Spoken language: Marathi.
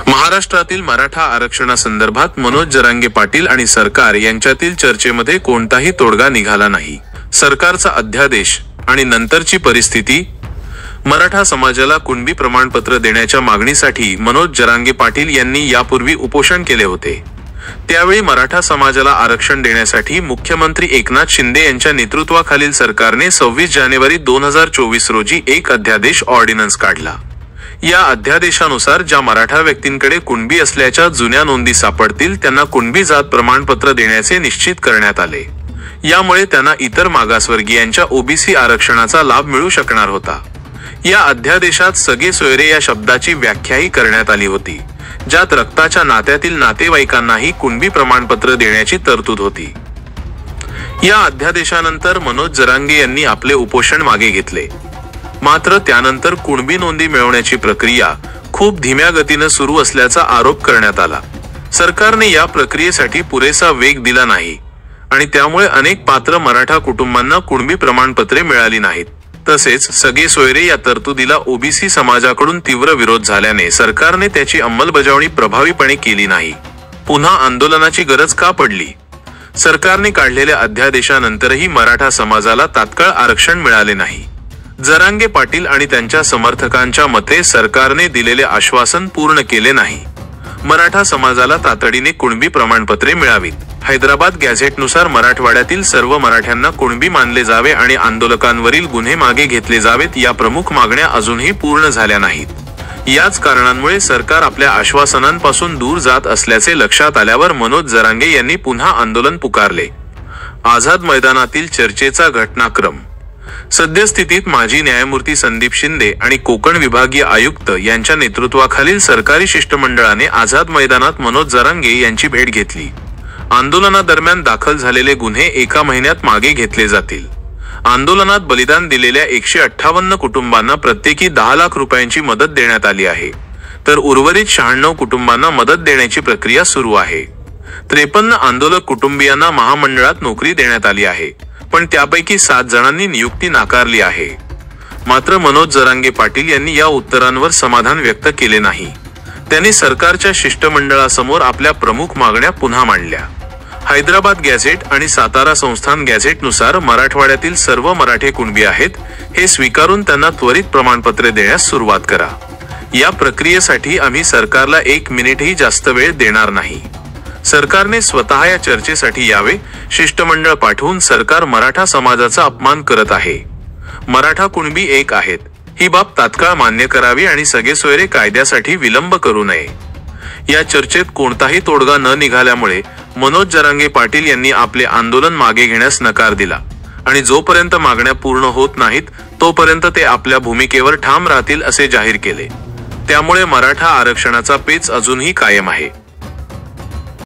महाराष्ट्रातील मराठा आरक्षणासंदर्भात मनोज जरांगे पाटील आणि सरकार यांच्यातील चर्चेमध्ये कोणताही तोडगा निघाला नाही। सरकारचा अध्यादेश आणि नंतरची परिस्थिती। मराठा समाजाला कुणबी प्रमाणपत्र देण्याच्या मागणीसाठी मनोज जरांगे पाटील यांनी यापूर्वी उपोषण केले होते। त्यावेळी मराठा समाजाला आरक्षण देण्यासाठी मुख्यमंत्री एकनाथ शिंदे यांच्या नेतृत्वाखालील सरकारने 26 जानेवारी 2024 रोजी एक अध्यादेश ऑर्डिनन्स काढला। या अध्यादेशानुसार ज्या मराठा व्यक्तींकडे कुणबी असल्याच्या जुन्या नोंदी सापडतील त्यांना कुणबी जात प्रमाणपत्र देण्याचे निश्चित करण्यात आले। यामुळे त्यांना इतर मागासवर्गीयांच्या ओबीसी आरक्षणाचा लाभ मिळू शकणार होता। या अध्यादेशात सगळे सोयरे या शब्दाची व्याख्याही करण्यात आली होती, ज्यात रक्ताच्या नात्यातील नातेवाईकांनाही कुणबी प्रमाणपत्र देण्याची तरतूद होती। या अध्यादेशानंतर मनोज जरांगे यांनी आपले उपोषण मागे घेतले। मात्र त्यानंतर कुणबी नोंदी मिळवण्याची प्रक्रिया खूप धीम्या गतीने सुरू असल्याचा आरोप करण्यात आला। सरकारने या प्रक्रियेसाठी पुरेसा वेग दिला नाही आणि त्यामुळे अनेक पात्र मराठा कुटुंबांना कुणबी प्रमाणपत्रे मिळाली नाहीत। तसेच सगळे सोयरे या तरतुदीला ओबीसी समाजाकडून तीव्र विरोध झाल्याने सरकारने त्याची अंमलबजावणी प्रभावीपणे केली नाही। पुन्हा आंदोलनाची गरज का पडली? सरकारने काढलेल्या अध्यादेशानंतरही मराठा समाजाला तात्काळ आरक्षण मिळाले नाही। जरांगे पाटील आणि त्यांच्या समर्थकांच्या मते सरकारने दिलेले आश्वासन पूर्ण केले नाही। मराठा समाजाला तातडीने कुणबी प्रमाणपत्रे मिळावीत। हैदराबाद गॅझेटनुसार मराठवाड्यातील सर्व मराठ्यांना कुणबी मानले जावे आणि आंदोलकांवरील गुन्हे मागे घेतले जावेत या प्रमुख मागण्या अजूनही पूर्ण झाल्या नाहीत। याच कारणांमुळे सरकार आपल्या आश्वासनांपासून दूर जात असल्याचे लक्षात आल्यावर मनोज जरांगे यांनी पुन्हा आंदोलन पुकारले। आझाद मैदानातील चर्चेचा घटनाक्रम। सद्यस्थितीत माजी न्यायमूर्ती संदीप शिंदे आणि कोकण विभागीय आयुक्त यांच्या नेतृत्वाखालील सरकारी शिष्टमंडळाने आझाद मैदानात मनोज जरांगे यांची भेट घेतली। आंदोलनादरम्यान दाखल झालेले गुन्हे एका महिन्यात मागे घेतले जातील। आंदोलनात बलिदान दिलेल्या 158 कुटुंबांना प्रत्येकी 10 लाख रुपयांची मदत देण्यात आली आहे, तर उर्वरित 96 कुटुंबांना मदत देण्याची प्रक्रिया सुरू आहे। 53 आंदोलक कुटुंबियांना महामंडळात नोकरी देण्यात आली आहे, पण त्यापैकी 7 जणांनी नियुक्ती नाकारली आहे। मात्र मनोज जरांगे पाटील यांनी या उत्तरांवर समाधान व्यक्त केले नाही। त्यांनी सरकारच्या शिष्टमंडळासमोर आपल्या प्रमुख मागण्या पुन्हा मांडल्या। हैदराबाद गॅझेट आणि सातारा संस्थान गॅझेटनुसार मराठवाड्यातील सर्व मराठे कुणबी आहेत हे स्वीकारून त्यांना त्वरित प्रमाणपत्रे देण्यास सुरुवात करा। या प्रक्रियेसाठी आम्ही सरकारला 1 मिनिटही जास्त वेळ देणार नाही। सरकारने स्वतः या चर्चेसाठी यावे। शिष्टमंडळ पाठवून सरकार मराठा समाजाचा अपमान करत आहे। मराठा कुणबी एक आहेत ही बाब तात्काळ मान्य करावी आणि सगळे सोयरे कायद्यासाठी विलंब करू नये। या चर्चेत कोणताही तोडगा न निघाल्यामुळे मनोज जरांगे पाटील यांनी आपले आंदोलन मागे घेण्यास नकार दिला आणि जोपर्यंत मागण्या पूर्ण होत नाहीत तोपर्यंत ते आपल्या भूमिकेवर ठाम राहतील असे जाहीर केले। त्यामुळे मराठा आरक्षणाचा पेच अजूनही कायम आहे।